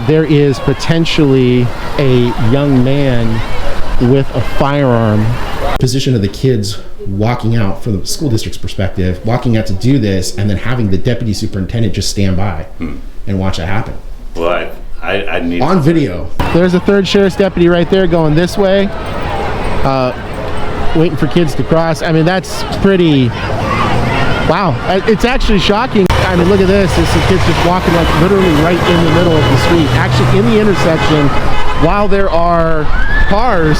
there is potentially a young man with a firearm. Position of the kids walking out from the school district's perspective, walking out to do this, and then having the deputy superintendent just stand by and watch it happen. Well, I need on video. There's a third sheriff's deputy right there going this way, waiting for kids to cross. I mean, that's pretty, wow. It's actually shocking. I mean, look at this. This is kids just walking like literally right in the middle of the street, actually in the intersection, while there are cars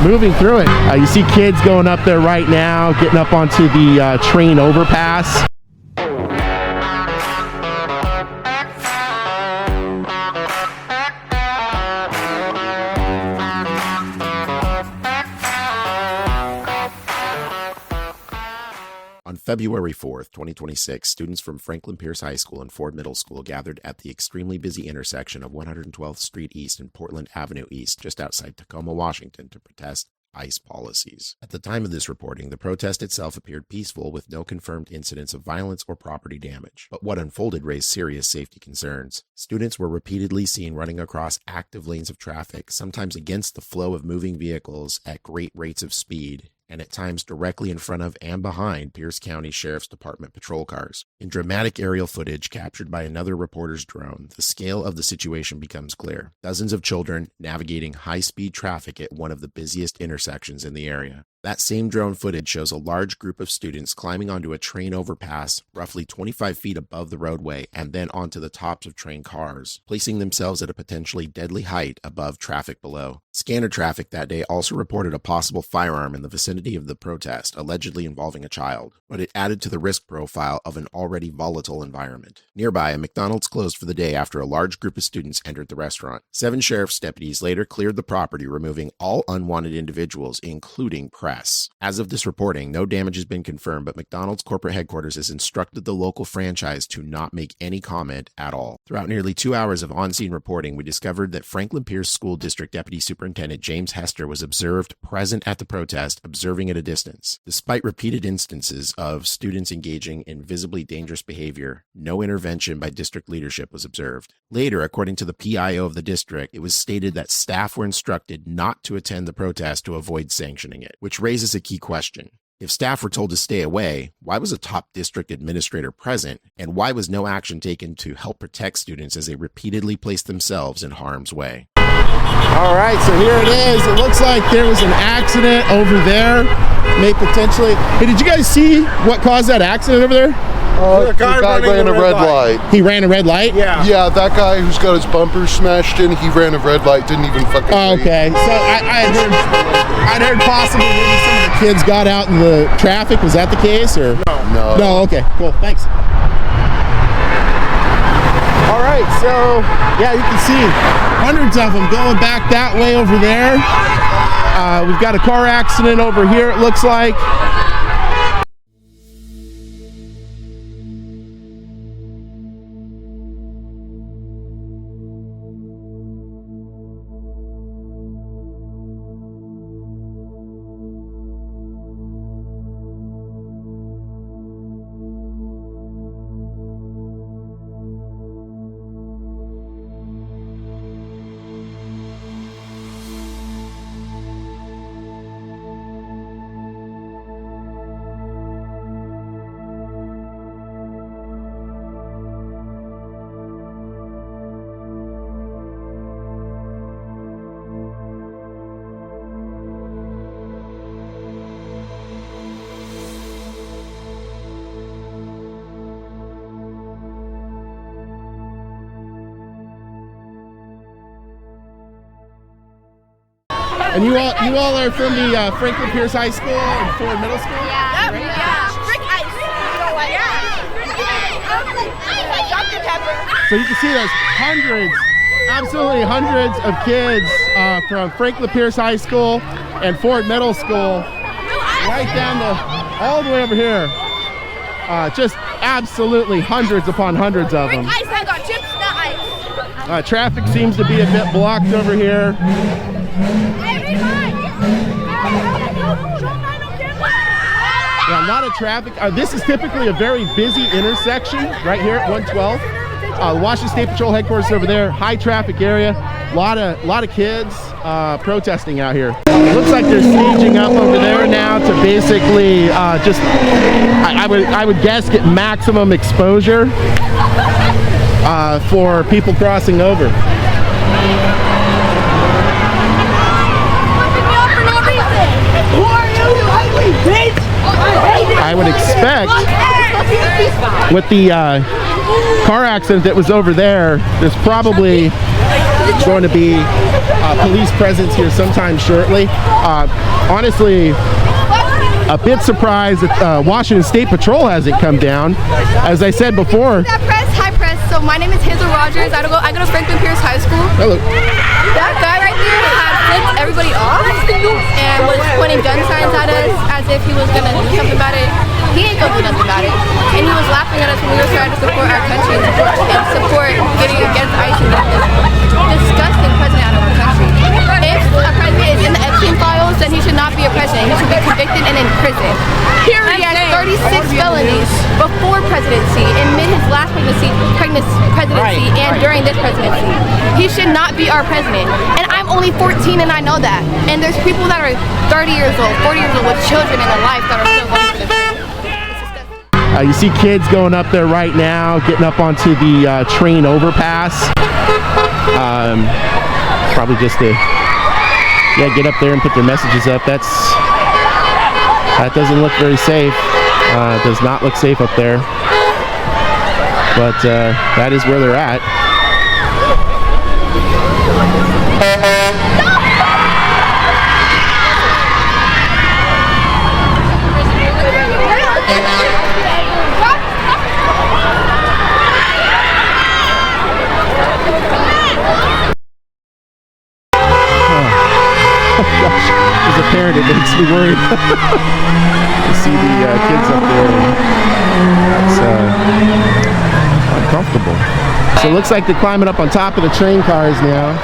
moving through it. You see kids going up there right now, getting up onto the train overpass. On February 4th, 2026, students from Franklin Pierce High School and Ford Middle School gathered at the extremely busy intersection of 112th Street East and Portland Avenue East, just outside Tacoma, Washington, to protest ICE policies. At the time of this reporting, the protest itself appeared peaceful with no confirmed incidents of violence or property damage. But what unfolded raised serious safety concerns. Students were repeatedly seen running across active lanes of traffic, sometimes against the flow of moving vehicles at great rates of speed, and at times directly in front of and behind Pierce County Sheriff's Department patrol cars. In dramatic aerial footage captured by another reporter's drone, the scale of the situation becomes clear. Dozens of children navigating high-speed traffic at one of the busiest intersections in the area. That same drone footage shows a large group of students climbing onto a train overpass roughly 25 feet above the roadway and then onto the tops of train cars, placing themselves at a potentially deadly height above traffic below. Scanner traffic that day also reported a possible firearm in the vicinity of the protest, allegedly involving a child, but it added to the risk profile of an already volatile environment. Nearby, a McDonald's closed for the day after a large group of students entered the restaurant. 7 sheriff's deputies later cleared the property, removing all unwanted individuals, including press. As of this reporting, no damage has been confirmed, but McDonald's corporate headquarters has instructed the local franchise to not make any comment at all. Throughout nearly 2 hours of on-scene reporting, we discovered that Franklin Pierce School District Deputy Superintendent James Hester was observed present at the protest, observing at a distance. Despite repeated instances of students engaging in visibly dangerous behavior, no intervention by district leadership was observed. Later, according to the PIO of the district, it was stated that staff were instructed not to attend the protest to avoid sanctioning it, which raises a key question. If staff were told to stay away, why was a top district administrator present, and why was no action taken to help protect students as they repeatedly placed themselves in harm's way? All right, so here it is. It looks like there was an accident over there. May potentially. Hey, did you guys see what caused that accident over there? The guy ran a red light. He ran a red light? Yeah. Yeah, that guy who's got his bumper smashed in, he ran a red light, didn't even fucking okay, so I'd heard possibly maybe some of the kids got out in the traffic. Was that the case? Or No. No, okay, cool, thanks. All right, so, yeah, you can see hundreds of them going back that way over there. We've got a car accident over here, it looks like. And you all are from the Franklin Pierce High School and Ford Middle School? Yeah. Right? Yeah. Brick ice. You know what? Yeah. So you can see there's hundreds, absolutely hundreds of kids from Franklin Pierce High School and Ford Middle School right down all the way over here. Just absolutely hundreds upon hundreds of them. Ice, I got chips, not ice. Traffic seems to be a bit blocked over here. Yeah, a lot of traffic. This is typically a very busy intersection right here at 112. Washington State Patrol headquarters over there. High traffic area. Lot of kids protesting out here. Looks like they're staging up over there now to basically just, I would guess, get maximum exposure for people crossing over. I would expect with the car accident that was over there, there's probably going to be police presence here sometime shortly. Honestly, a bit surprised that Washington State Patrol hasn't come down. As I said before. Hi press. So my name is Hazel Rogers. I go to Franklin Pierce High School. Hello. That guy right there had flipped everybody off and was pointing gun signs at us as if he was gonna do something about it. He ain't gonna do nothing about it. And he was laughing at us when we were trying to support our country and support getting against ICE and this disgusting president out of our country. If a president is in the Epstein files, then he should not be a president. He should be convicted and in prison. He had 36 felonies before presidency, in his last presidency and during this presidency. He should not be our president. And I'm only 14 and I know that. And there's people that are 30 years old, 40 years old with children in their life that are still voting for this president. You see kids going up there right now, getting up onto the train overpass. Probably just to get up there and put their messages up. That doesn't look very safe. Does not look safe up there. But that is where they're at. As a parent, it makes me worried to see the kids up there. It's uncomfortable. So it looks like they're climbing up on top of the train cars now.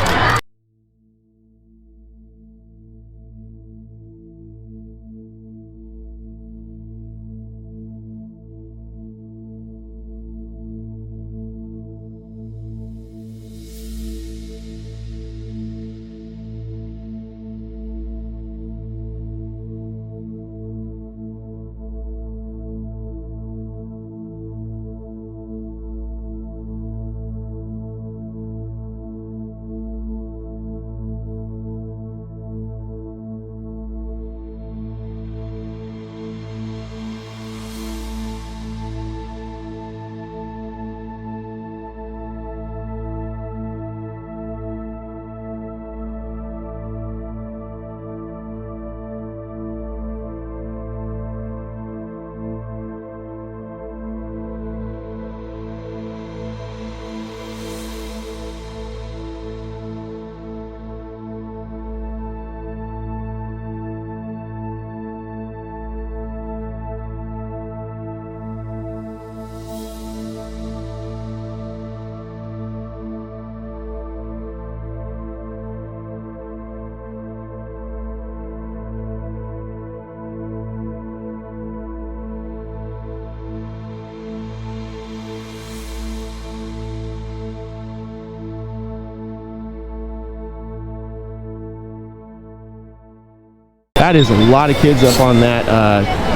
That is a lot of kids up on that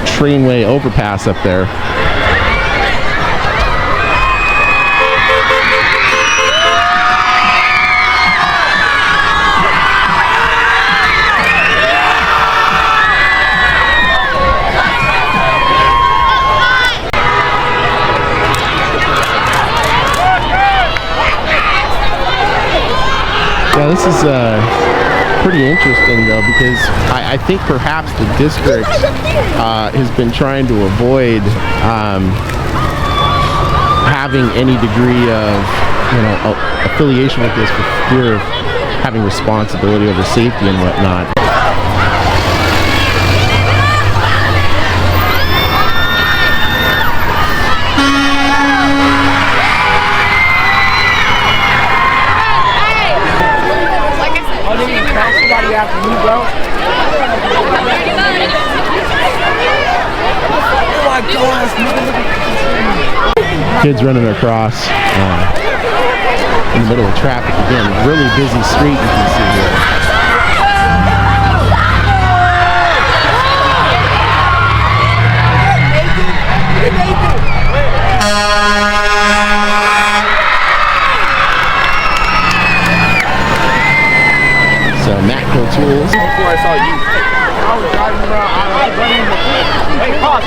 trainway overpass up there. Yeah, this is pretty interesting though, because I think perhaps the district has been trying to avoid having any degree of affiliation with this for fear of having responsibility over safety and whatnot. After you, bro. Oh my gosh, kids running across in the middle of traffic. Again, really busy street you can see here. So macro tools. Before I saw you. I was driving around. Hey, pause.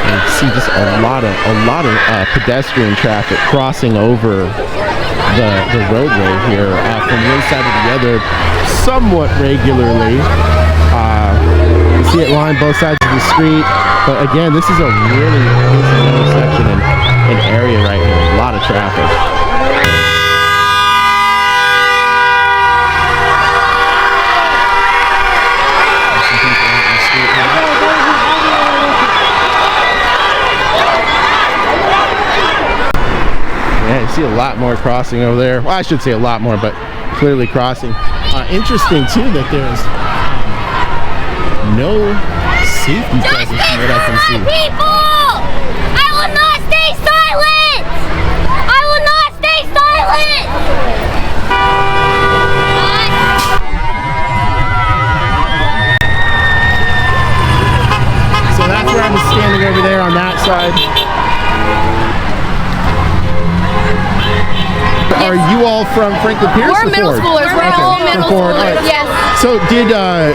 And you see just a lot of pedestrian traffic crossing over the roadway here from one side to the other somewhat regularly. You see it lined both sides of the street, but again, this is a really busy intersection and area right here. A lot of traffic. Yeah, you see a lot more crossing over there. Well, I should say a lot more, but clearly crossing. Interesting too that there's no safety presence from what I can see. People! I will not stay silent! I will not stay silent! So that's where I was standing over there on that side. Are you all from Franklin Pierce? We're middle schoolers. We're all middle schoolers. Right. Yes. So did are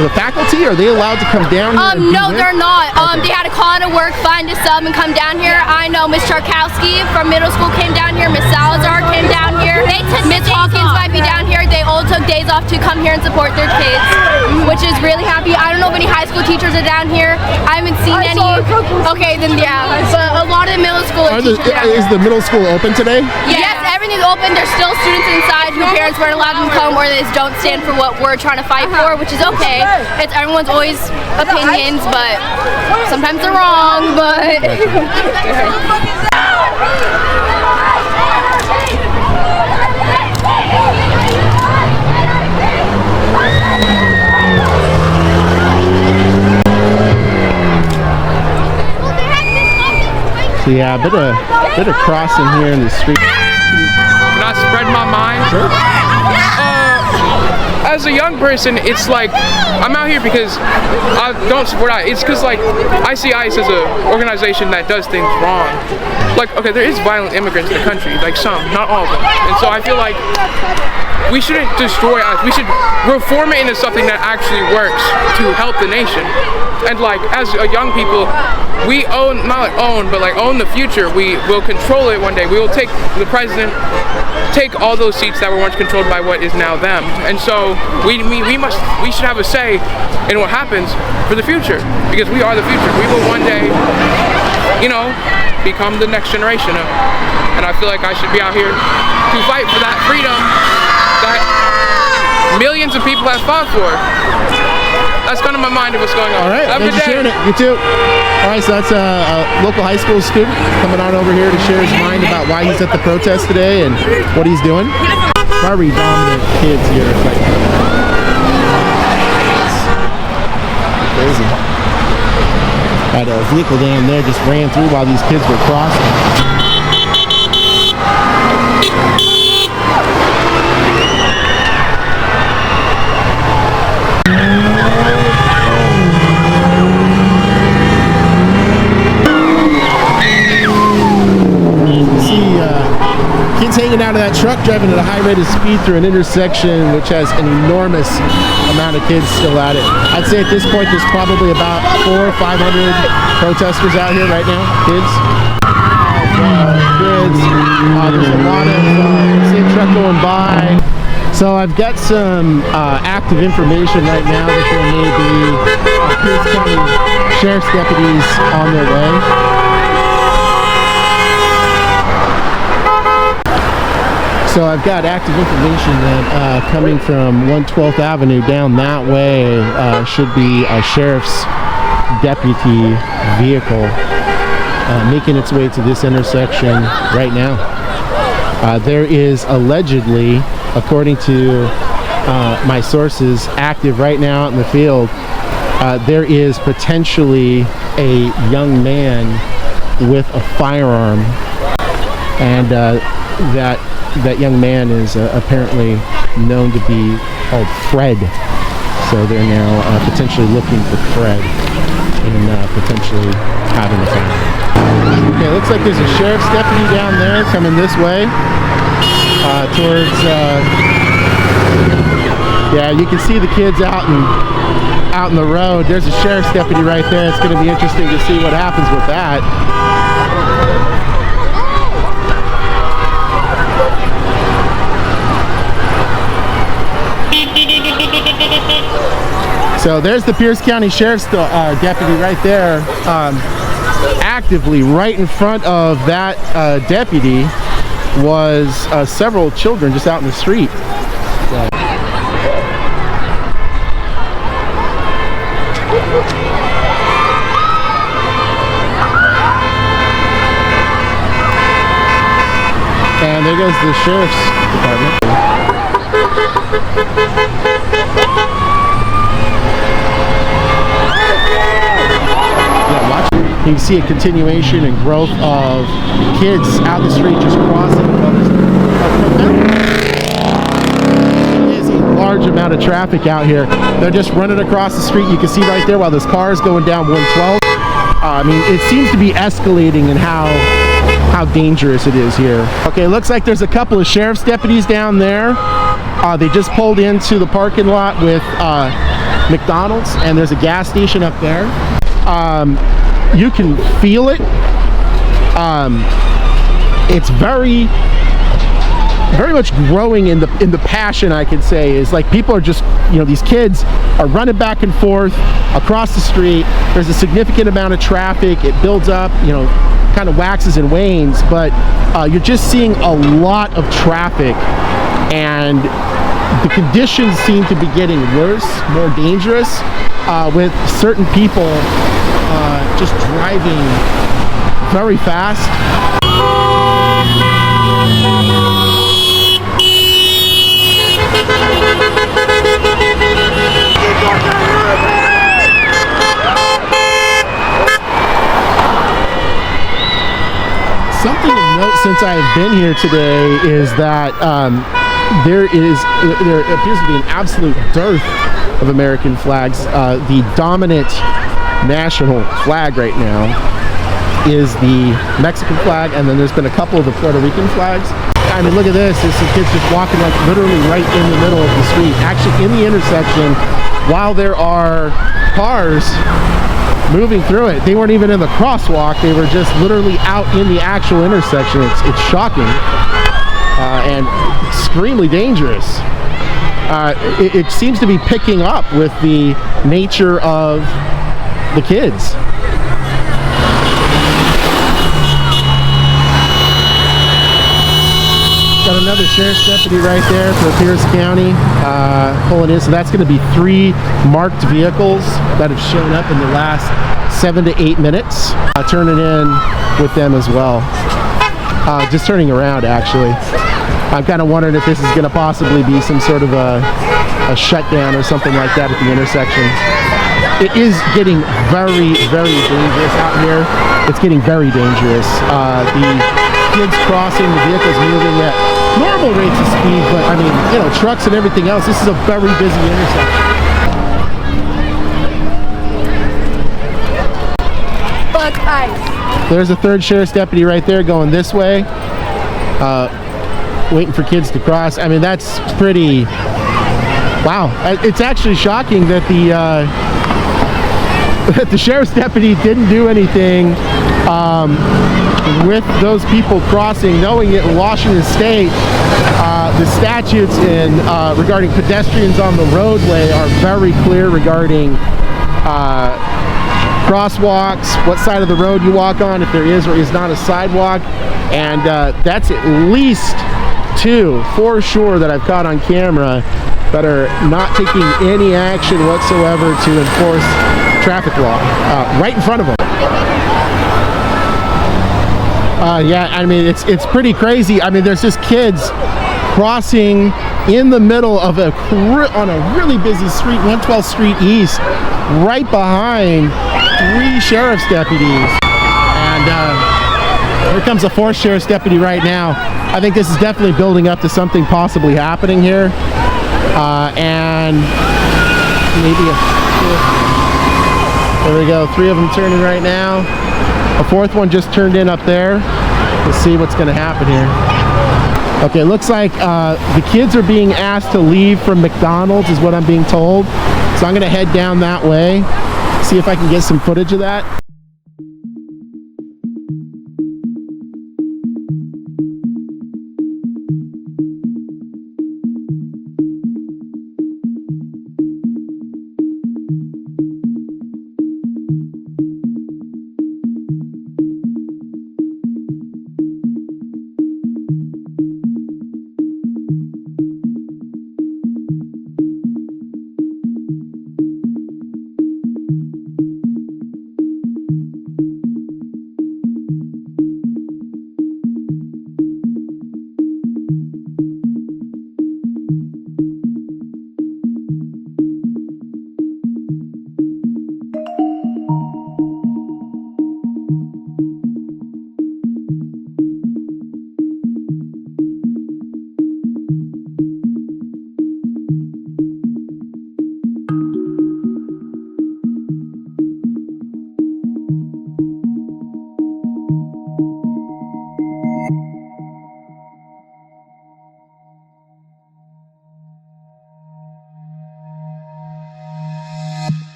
the faculty, are they allowed to come down here? No, they're not. They had to call into work, find a sub, and come down here. I know Miss Charkowski from middle school came down here. Miss Salazar came down here. Miss Hawkins might be down here. They all took days off to come here and support their kids, which is really happy. I don't know if any high school teachers are down here. I haven't seen any. Okay, then yeah. But a lot of the middle school teachers are down Is here. the middle school open today? Yes, everything's open. There's still students inside who parents weren't allowed to come, or they just don't stand for what we're trying to fight for, which is okay. It's everyone's always opinions, but sometimes they're wrong. But So yeah, a bit of crossing here in the street. Can I spread my mind? Sure. As a young person, it's like I'm out here because I don't support ICE. It's because like I see ICE as an organization that does things wrong. Like, okay, there is violent immigrants in the country, like some, not all of them. And so I feel like we shouldn't destroy ICE. We should reform it into something that actually works to help the nation. And like as a young people, we own, not like own, but like own the future. We will control it one day. We will take the president, take all those seats that were once controlled by what is now them. And so we should have a say in what happens for the future, because we are the future. We will one day, you know, become the next generation. And I feel like I should be out here to fight for that freedom that millions of people have fought for. That's kind of my mind of what's going on. All right, Have a thanks for good sharing day. it. You too. All right, so that's a local high school student coming on over here to share his mind about why he's at the protest today and what he's doing. Very dominant kids here. Like, crazy. Had a vehicle down there just ran through while these kids were crossing. Kids hanging out of that truck driving at a high rate of speed through an intersection which has an enormous amount of kids still at it. I'd say at this point there's probably about 400 or 500 protesters out here right now, kids. There's a lot of same truck going by. So I've got some active information right now that there may be Pierce County Sheriff's deputies on their way. So I've got active information that coming from 112th Avenue down that way should be a sheriff's deputy vehicle making its way to this intersection right now. There is allegedly, according to my sources, active right now out in the field, there is potentially a young man with a firearm, and that young man is apparently known to be called Fred. So they're now potentially looking for Fred and potentially having a firearm. Okay, it looks like there's a sheriff's deputy down there coming this way towards. Yeah, you can see the kids out in the road. There's a sheriff's deputy right there. It's going to be interesting to see what happens with that. So there's the Pierce County Sheriff's deputy right there, actively right in front of that deputy was several children just out in the street. So. And there goes the sheriff's department. Yeah, watch. You can see a continuation and growth of kids out the street just crossing. There is a large amount of traffic out here. They're just running across the street. You can see right there while this car is going down 112. I mean, it seems to be escalating in how dangerous it is here. Okay, looks like there's a couple of sheriff's deputies down there. They just pulled into the parking lot with McDonald's, and there's a gas station up there. You can feel it. It's very much growing in the passion, I can say. Is like people are just, these kids are running back and forth across the street. There's a significant amount of traffic. It builds up, kind of waxes and wanes, but you're just seeing a lot of traffic, and the conditions seem to be getting worse, more dangerous, with certain people just driving very fast. Something to note since I have been here today is that there appears to be an absolute dearth of American flags. The dominant national flag right now is the Mexican flag, and then there's been a couple of the Puerto Rican flags. I mean, look at this. There's some kids just walking like literally right in the middle of the street, actually in the intersection, while there are cars moving through it. They weren't even in the crosswalk. They were just literally out in the actual intersection. It's shocking and extremely dangerous. It seems to be picking up with the nature of the kids. Got another sheriff's deputy right there for Pierce County pulling in. So that's going to be 3 marked vehicles that have shown up in the last 7 to 8 minutes. Turning in with them as well. Just turning around, actually. I'm kind of wondering if this is going to possibly be some sort of a shutdown or something like that at the intersection. It is getting very, very dangerous out here. It's getting very dangerous. The kids crossing, the vehicles moving at normal rates of speed, but I mean, trucks and everything else. This is a very busy intersection. Buck ice. There's a 3rd sheriff's deputy right there going this way, waiting for kids to cross. I mean, that's pretty. Wow, it's actually shocking that the sheriff's deputy didn't do anything with those people crossing, knowing it in Washington State, the statutes regarding pedestrians on the roadway are very clear regarding crosswalks, what side of the road you walk on, if there is or is not a sidewalk, and that's at least 2 for sure that I've caught on camera that are not taking any action whatsoever to enforce traffic law right in front of them. Yeah, I mean, it's pretty crazy. I mean, there's just kids crossing in the middle of on a really busy street, 112th Street East, right behind 3 sheriff's deputies. And here comes a 4th sheriff's deputy right now. I think this is definitely building up to something possibly happening here. And maybe there we go, 3 of them turning right now. A 4th one just turned in up there. Let's see what's going to happen here. Okay, looks like the kids are being asked to leave from McDonald's is what I'm being told. So I'm going to head down that way, see if I can get some footage of that.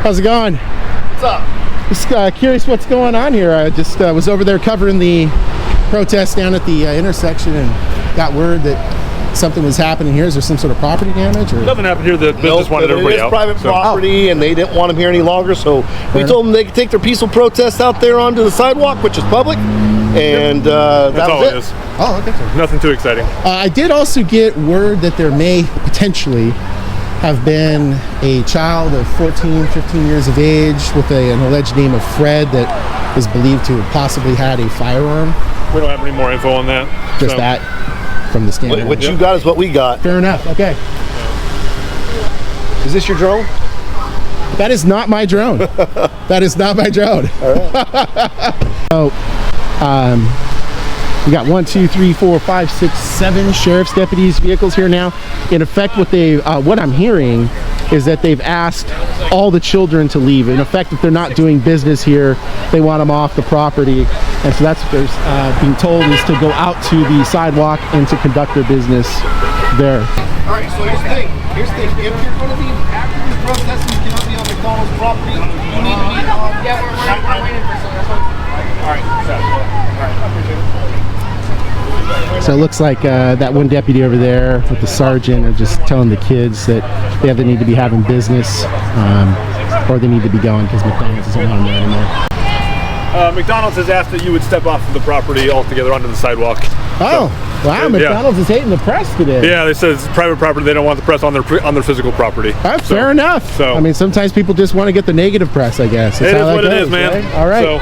How's it going? What's up? Just curious what's going on here. I just was over there covering the protest down at the intersection and got word that something was happening here. Is there some sort of property damage? Or? Nothing happened here. The business wanted everybody out. It is private property, and they didn't want them here any longer. So we told them they could take their peaceful protests out there onto the sidewalk, which is public, and that's all it is. Oh, okay. Nothing too exciting. I did also get word that there may potentially have been a child of 14, 15 years of age with an alleged name of Fred that is believed to have possibly had a firearm. We don't have any more info on that. Just that from the standard. What you got is what we got. Fair enough. Okay. Is this your drone? That is not my drone. That is not my drone. All right. So, we got 1, 2, 3, 4, 5, 6, 7 sheriff's deputies vehicles here now. In effect, what I'm hearing is that they've asked all the children to leave. In effect, if they're not doing business here, they want them off the property. And so that's what they're being told is to go out to the sidewalk and to conduct their business there. All right, so here's the thing. If you're going to be actively protesting, you cannot be on McDonald's property. You need to be on. Yeah, we're waiting for someone. All right, I appreciate it. So it looks like that one deputy over there with the sergeant are just telling the kids that they either need to be having business or they need to be going because McDonald's isn't on there anymore. McDonald's has asked that you would step off of the property altogether onto the sidewalk. Oh, so, wow! McDonald's is hating the press today. Yeah, they said it's private property. They don't want the press on their physical property. Fair enough. So I mean, sometimes people just want to get the negative press. I guess it is what it is, man. Right? All right. So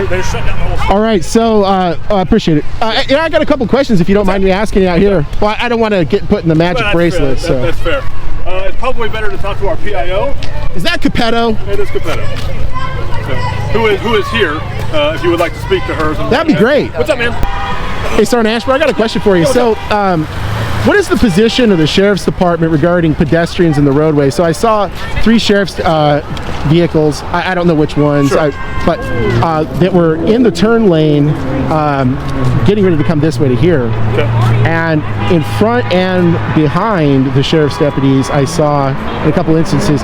they're shutting down the whole. All right. So I appreciate it. I got a couple questions if you don't mind me asking out here. Well, I don't want to get put in the magic bracelet. Fair. So that's fair. It's probably better to talk to our PIO. Is that Capetto? It is Capetto. So, who is here? If you would like to speak to her. That'd be great. What's up, man? Hey, Sergeant Ashburn, I got a question for you. So, what is the position of the Sheriff's Department regarding pedestrians in the roadway? So I saw 3 Sheriff's vehicles, I don't know which ones, sure. but that were in the turn lane getting ready to come this way to here. Okay. And in front and behind the sheriff's deputies, I saw in a couple instances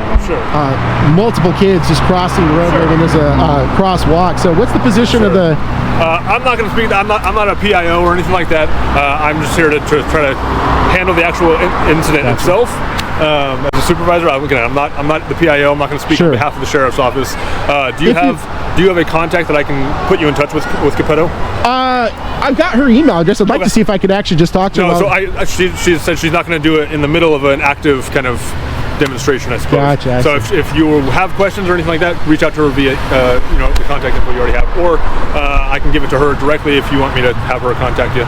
multiple kids just crossing the roadway when there's a crosswalk. So what's the position of the... I'm not going to speak. I'm not a PIO or anything like that. I'm just here to try to handle the actual incident itself. As a supervisor, I'm not the PIO. I'm not going to speak on behalf of the sheriff's office. Do you have a contact that I can put you in touch with Capetto? I've got her email address. I'd like to see if I could actually just talk to her. No, so she said she's not going to do it in the middle of an active kind of demonstration, I suppose. Gotcha. So if you have questions or anything like that, reach out to her via the contact info you already have, or I can give it to her directly if you want me to have her contact you.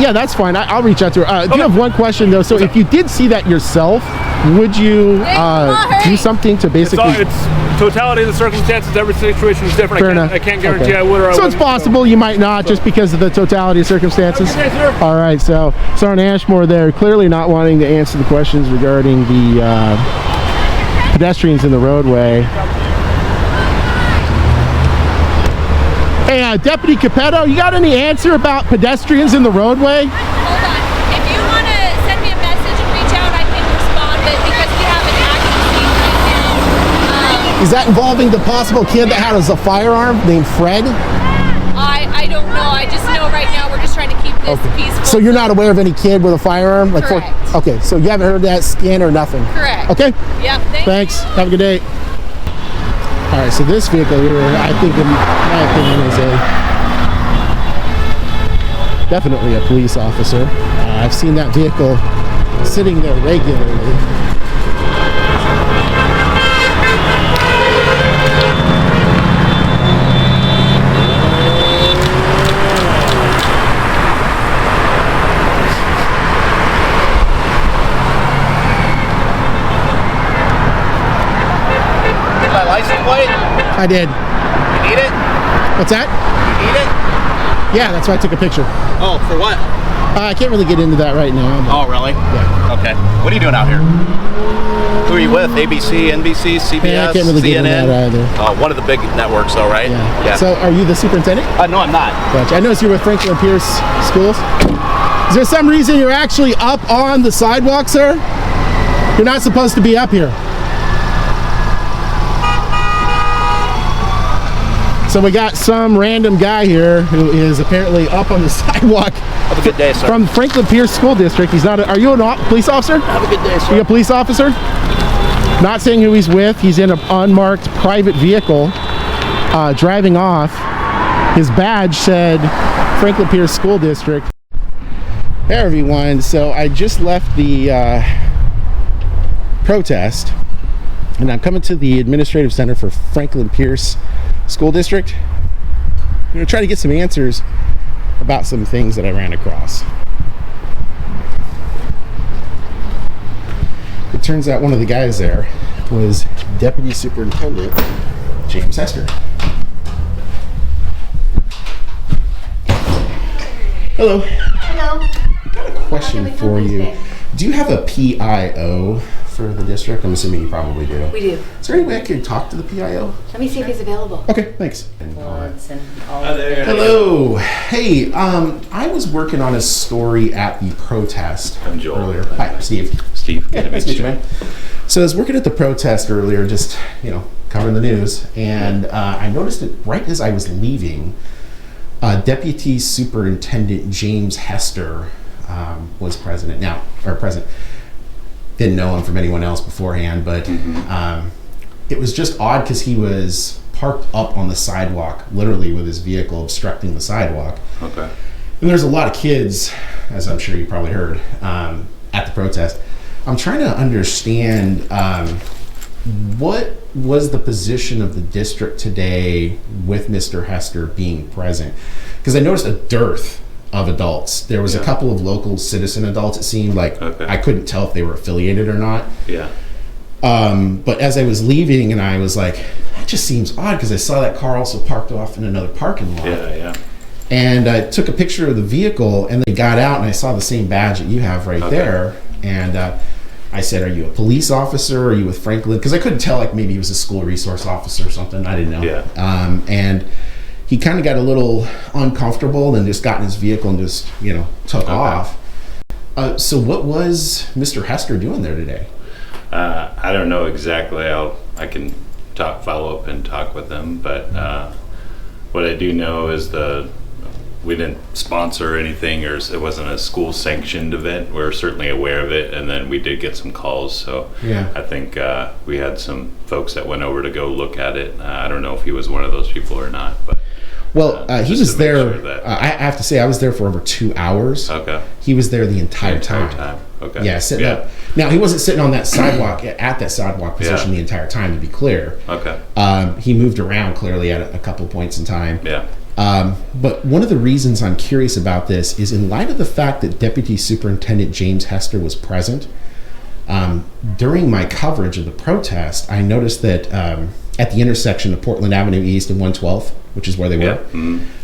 Yeah, that's fine. I'll reach out to her. I do have one question though. So if you did see that yourself, would you do something to basically? It's totality of the circumstances. Every situation is different. I can't guarantee I would or I wouldn't. So it's possible you might not, just because of the totality of circumstances. Okay, sir. All right. So Sergeant Ashmore there, clearly not wanting to answer the questions regarding the pedestrians in the roadway. Hey, Deputy Capetto, you got any answer about pedestrians in the roadway? Hold on. If you want to send me a message and reach out, I can respond, but because we have an active scene right now. Is that involving the possible kid that has a firearm named Fred? I don't know. I just know right now we're just trying to keep this peaceful. So you're not aware of any kid with a firearm? Correct. Okay, so you haven't heard that scan or nothing? Correct. Okay. Yep. Thanks. Have a good day. All right, so this vehicle here, I think, in my opinion, is definitely a police officer. I've seen that vehicle sitting there regularly. I did. You need it? What's that? You need it? Yeah, that's why I took a picture. Oh, for what? I can't really get into that right now. Oh, really? Yeah. Okay. What are you doing out here? Who are you with? ABC, NBC, CBS, Yeah, I can't really get into CNN? that either. Oh, one of the big networks, though, right? Yeah. So, are you the superintendent? No, I'm not. Gotcha. I noticed you're with Franklin Pierce Schools. Is there some reason you're actually up on the sidewalk, sir? You're not supposed to be up here. So we got some random guy here who is apparently up on the sidewalk. Have a good day, sir. From Franklin Pierce School District. He's not. Are you a police officer? Have a good day, sir. Are you a police officer? Not saying who he's with. He's in an unmarked private vehicle, driving off. His badge said Franklin Pierce School District. Hey everyone. So I just left the protest, and I'm coming to the administrative center for Franklin Pierce School District. I'm going to try to get some answers about some things that I ran across. It turns out one of the guys there was Deputy Superintendent James Hester. Hello. Hello. I got a question for you. Do you have a PIO for the district? I'm assuming you probably do. We do. Is there any way I could talk to the PIO? Let me see if he's available. Okay, thanks. Hi there. Hello. Hey, I was working on a story at the protest earlier. Hi, Steve. Steve. Yeah, nice to meet you, man. So I was working at the protest earlier, just, covering the news, and I noticed it right as I was leaving. Deputy Superintendent James Hester was present. Didn't know him from anyone else beforehand, but it was just odd because he was parked up on the sidewalk, literally with his vehicle obstructing the sidewalk. Okay. And there's a lot of kids, as I'm sure you probably heard, at the protest. I'm trying to understand what was the position of the district today with Mr. Hester being present? Because I noticed a dearth of adults. There was a couple of local citizen adults, it seemed like. Okay. I couldn't tell if they were affiliated or not. Yeah. But as I was leaving, and I was like, that just seems odd, because I saw that car also parked off in another parking lot. Yeah. And I took a picture of the vehicle, and they got out, and I saw the same badge that you have right there. And I said, are you a police officer? Are you with Franklin? Because I couldn't tell, like maybe he was a school resource officer or something. I didn't know. Yeah. And he kind of got a little uncomfortable and just got in his vehicle and just, took off. So what was Mr. Hester doing there today? I don't know exactly. I can follow up and talk with them, but what I do know is we didn't sponsor anything, or it wasn't a school sanctioned event. We're certainly aware of it, and then we did get some calls. So yeah. I think we had some folks that went over to go look at it. I don't know if he was one of those people or not, but he was there. Sure I have to say, I was there for over 2 hours. Okay. He was there the entire time. Okay. Yeah, sitting up. Now, he wasn't sitting on that sidewalk at that sidewalk position the entire time, to be clear. Okay. He moved around clearly at a couple points in time. Yeah. But one of the reasons I'm curious about this is in light of the fact that Deputy Superintendent James Hester was present. During my coverage of the protest, I noticed that at the intersection of Portland Avenue East and 112th, which is where they were,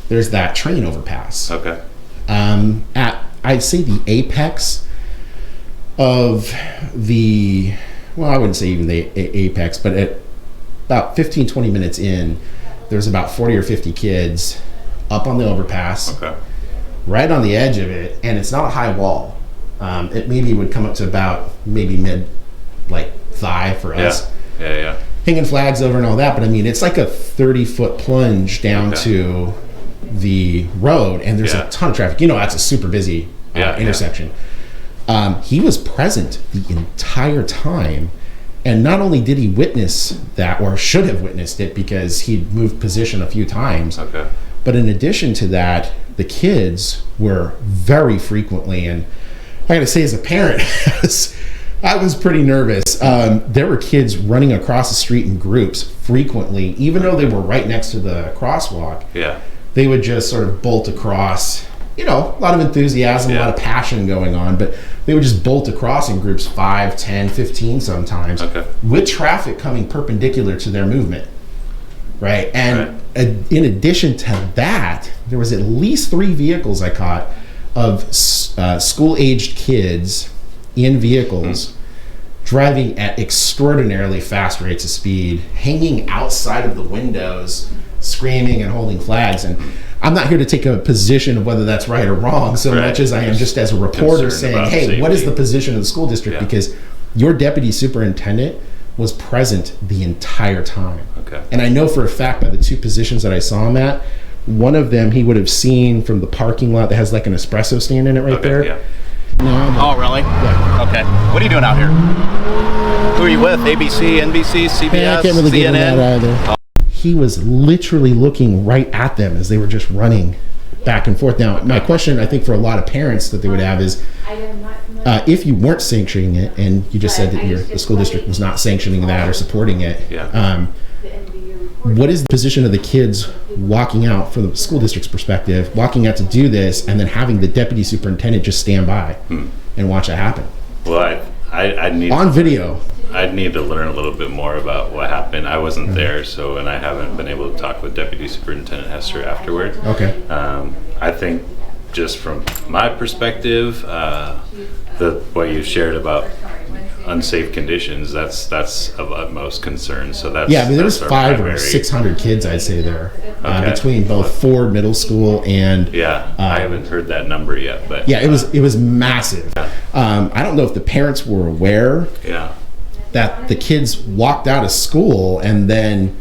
there's that train overpass. Okay. At, I'd say, the apex of I wouldn't say even the apex, but at about 15, 20 minutes in, there's about 40 or 50 kids up on the overpass, right on the edge of it, and it's not a high wall. It maybe would come up to about maybe mid, thigh for us. Yeah. Hanging flags over and all that, but I mean, it's like a 30-foot plunge down to the road, and there's a ton of traffic. That's a super busy intersection. He was present the entire time, and not only did he witness that, or should have witnessed it because he'd moved position a few times, but in addition to that, the kids were very frequently, and I gotta say, as a parent, I was pretty nervous. There were kids running across the street in groups frequently, even though they were right next to the crosswalk. Yeah. They would just sort of bolt across, a lot of enthusiasm, a lot of passion going on, but they would just bolt across in groups 5, 10, 15 sometimes, with traffic coming perpendicular to their movement. Right. And in addition to that, there was at least 3 vehicles I caught of school-aged kids in vehicles driving at extraordinarily fast rates of speed, hanging outside of the windows, screaming and holding flags. And I'm not here to take a position of whether that's right or wrong so much as I am just as a reporter saying, hey, safety. What is the position of the school district? Because your deputy superintendent was present the entire time. And I know for a fact by the 2 positions that I saw him at, one of them he would have seen from the parking lot that has like an espresso stand in it right there. Yeah. Oh, really? Yeah. Okay. What are you doing out here? Who are you with? ABC, NBC, CBS, I can't really give him CNN? that either. He was literally looking right at them as they were just running back and forth. Now, my question, I think, for a lot of parents that they would have is, if you weren't sanctioning it, and you just said that the school district was not sanctioning that or supporting it, what is the position of the kids walking out from the school district's perspective, walking out to do this, and then having the deputy superintendent just stand by and watch it happen? Well, I need on video. I'd need to learn a little bit more about what happened. I wasn't there, and I haven't been able to talk with Deputy Superintendent Hester afterward. I think just from my perspective, what you shared about unsafe conditions, that's of utmost concern. So that's there was 500 or 600 kids, I'd say, there between both Ford Middle School and I haven't heard that number yet, but it was massive. I don't know if the parents were aware that the kids walked out of school and then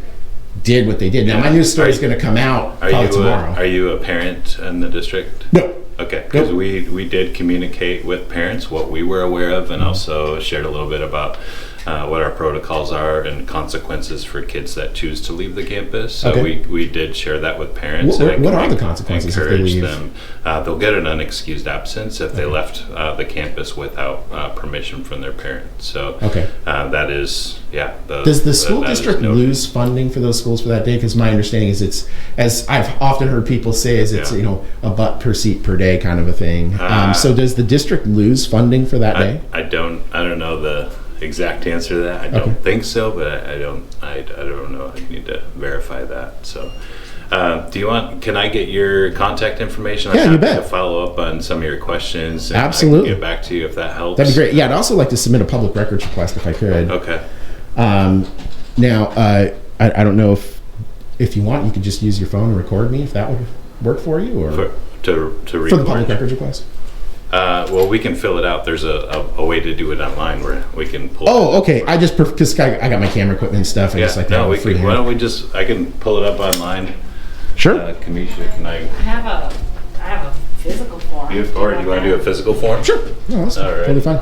did what they did. Now my news story is going to come out probably tomorrow. Are you a parent in the district? No. Okay, because we did communicate with parents what we were aware of, and also shared a little bit about what our protocols are and consequences for kids that choose to leave the campus. So we did share that with parents. What are the consequences if they leave? Them, they'll get an unexcused absence if they left the campus without permission from their parents. So that is, does the school district lose funding for those schools for that day? Because my understanding is it's, as I've often heard people say, is it's a butt per seat per day kind of a thing. So does the district lose funding for that day? I don't know the exact answer to that. I don't think so, but I don't know. I need to verify that. So can I get your contact information? I'm happy to follow up on some of your questions, and absolutely, I can get back to you if that helps. That'd be great. I'd also like to submit a public records request if I could. Okay. Now I don't know if if you want, you could just use your phone and record me if that would work for you, or to record. For the public records request. Well, we can fill it out. There's a way to do it online where we can pull. Oh, okay. I just because I got my camera equipment and stuff. And Yeah. just like No, that we can. Why don't we just? I can pull it up online. Sure. Kamisha, can I? I have a physical form. Do you want to do a physical form? Sure. No, that's All right. totally fine.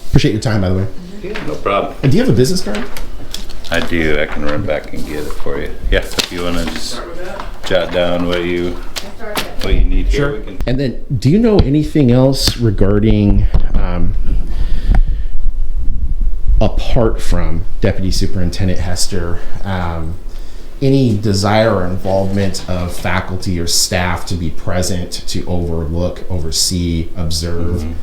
Appreciate your time, by the way. Yeah, no problem. And do you have a business card? I do. I can run back and get it for you. Yeah, if you want to just jot down what you need here. We can. And then, do you know anything else regarding, apart from Deputy Superintendent Hester, any desire or involvement of faculty or staff to be present to overlook, oversee, observe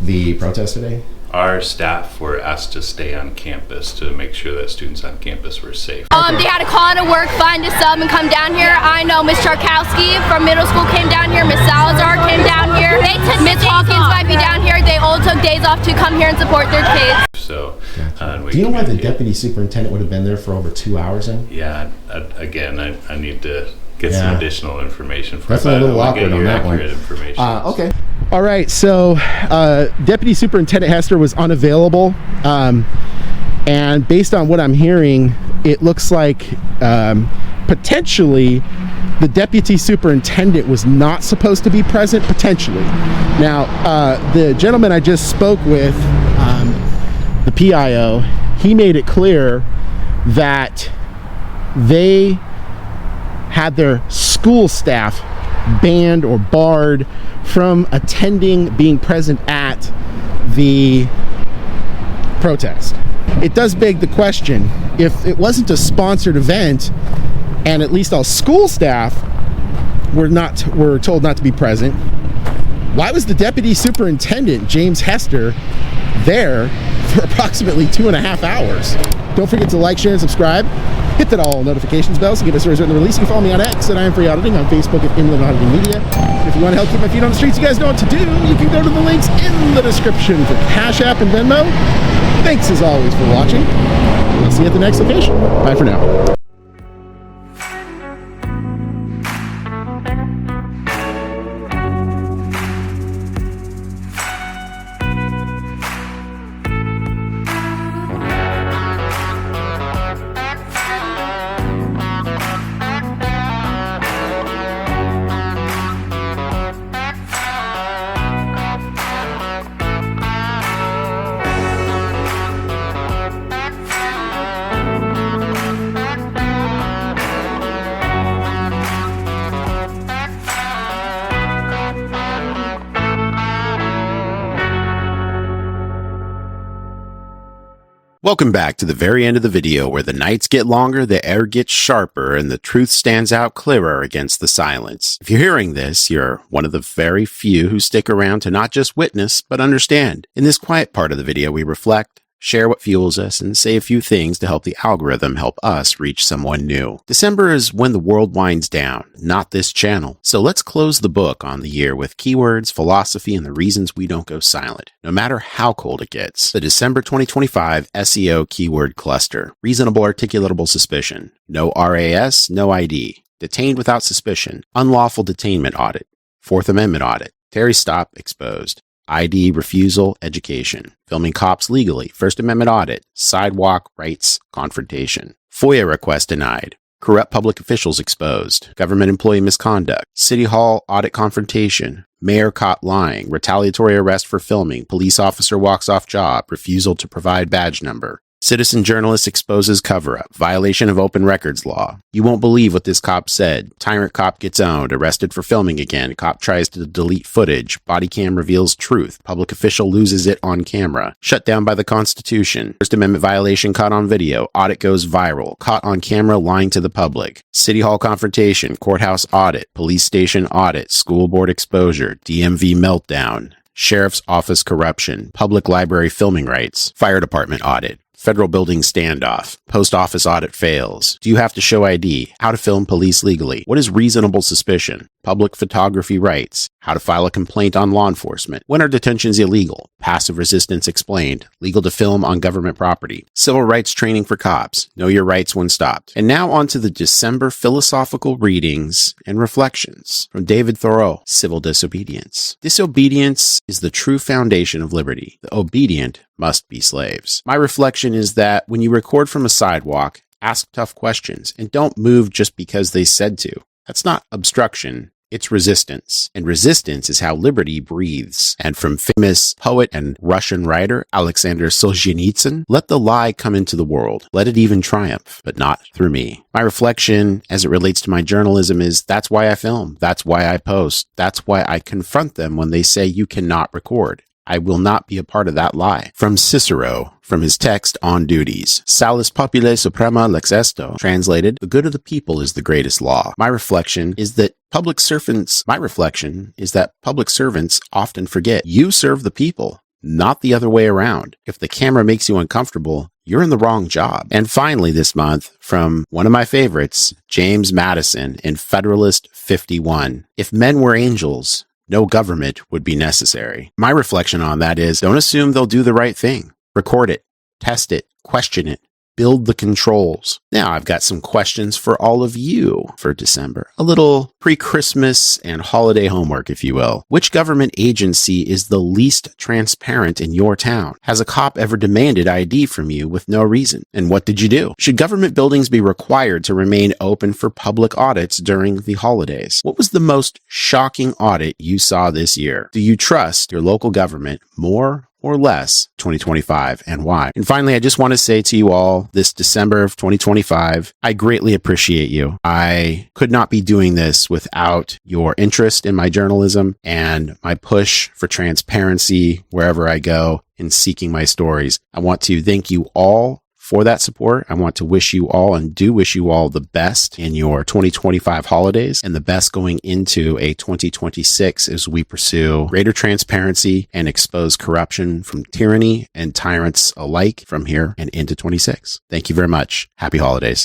the protest today? Our staff were asked to stay on campus to make sure that students on campus were safe. They had to call out of work, find a sub, and come down here. I know Miss Charkowski from middle school came down here. Miss Salazar came down here. Miss Hawkins might be down here. They all took days off to come here and support their kids. So, do you know why the deputy superintendent would have been there for over 2 hours then? Yeah, again, I need to get some additional information from That's a little awkward on that one. Okay. All right, so Deputy Superintendent Hester was unavailable, and based on what I'm hearing, it looks like potentially the Deputy Superintendent was not supposed to be present, potentially. Now, the gentleman I just spoke with, the PIO, he made it clear that they had their school staff banned or barred from attending, being present at the protest. It does beg the question, if it wasn't a sponsored event and at least all school staff were told not to be present, why was the Deputy Superintendent, James Hester, there for approximately 2.5 hours? Don't forget to like, share, and subscribe. Hit that all notifications bell so you get us stories when they're released. You can follow me on X at I.A.M Auditing, on Facebook at Inland Auditing Media. And if you want to help keep my feet on the streets, you guys know what to do. You can go to the links in the description for Cash App and Venmo. Thanks as always for watching. We'll see you at the next location. Bye for now. Welcome back to the very end of the video where the nights get longer, the air gets sharper, and the truth stands out clearer against the silence. If you're hearing this, you're one of the very few who stick around to not just witness, but understand. In this quiet part of the video, we reflect, share what fuels us, and say a few things to help the algorithm help us reach someone new. December is when the world winds down, not this channel. So let's close the book on the year with keywords, philosophy, and the reasons we don't go silent, no matter how cold it gets. The December 2025 SEO keyword cluster. Reasonable articulatable suspicion. No RAS, no ID. Detained without suspicion. Unlawful detainment audit. Fourth Amendment audit. Terry stop exposed. ID, refusal, education, filming cops legally, First Amendment audit, sidewalk, rights, confrontation, FOIA request denied, corrupt public officials exposed, government employee misconduct, City Hall audit confrontation, mayor caught lying, retaliatory arrest for filming, police officer walks off job, refusal to provide badge number, citizen journalist exposes cover-up, violation of open records law. You won't believe what this cop said. Tyrant cop gets owned, arrested for filming again. Cop tries to delete footage. Body cam reveals truth. Public official loses it on camera. Shut down by the Constitution. First Amendment violation caught on video. Audit goes viral. Caught on camera lying to the public. City Hall confrontation. Courthouse audit. Police station audit. School board exposure. DMV meltdown. Sheriff's office corruption. Public library filming rights. Fire department audit. Federal building standoff. Post office audit fails. Do you have to show ID? How to film police legally? What is reasonable suspicion? public photography rights, how to file a complaint on law enforcement, when are detentions illegal, passive resistance explained, legal to film on government property, civil rights training for cops, know your rights when stopped. And now on to the December philosophical readings and reflections from David Thoreau, Civil Disobedience. Disobedience is the true foundation of liberty. The obedient must be slaves. My reflection is that when you record from a sidewalk, ask tough questions and don't move just because they said to. That's not obstruction. It's resistance. And resistance is how liberty breathes. And from famous poet and Russian writer Alexander Solzhenitsyn, let the lie come into the world. Let it even triumph, but not through me. My reflection as it relates to my journalism is that's why I film. That's why I post. That's why I confront them when they say you cannot record. I will not be a part of that lie. From Cicero, from his text On Duties, Salus populi suprema lex esto, translated, the good of the people is the greatest law. My reflection is that public servants often forget you serve the people, not the other way around. If the camera makes you uncomfortable, you're in the wrong job. And finally this month, from one of my favorites, James Madison in Federalist 51, if men were angels, no government would be necessary. My reflection on that is don't assume they'll do the right thing. Record it, test it, question it, build the controls. Now I've got some questions for all of you for December. A little pre-Christmas and holiday homework, if you will. Which government agency is the least transparent in your town? Has a cop ever demanded ID from you with no reason? And what did you do? Should government buildings be required to remain open for public audits during the holidays? What was the most shocking audit you saw this year? Do you trust your local government more or less 2025 and why? And finally, I just want to say to you all this December of 2025, I greatly appreciate you. I could not be doing this without your interest in my journalism and my push for transparency wherever I go in seeking my stories. I want to thank you all for that support. I want to wish you all and do wish you all the best in your 2025 holidays and the best going into a 2026 as we pursue greater transparency and expose corruption from tyranny and tyrants alike from here and into 26. Thank you very much. Happy holidays.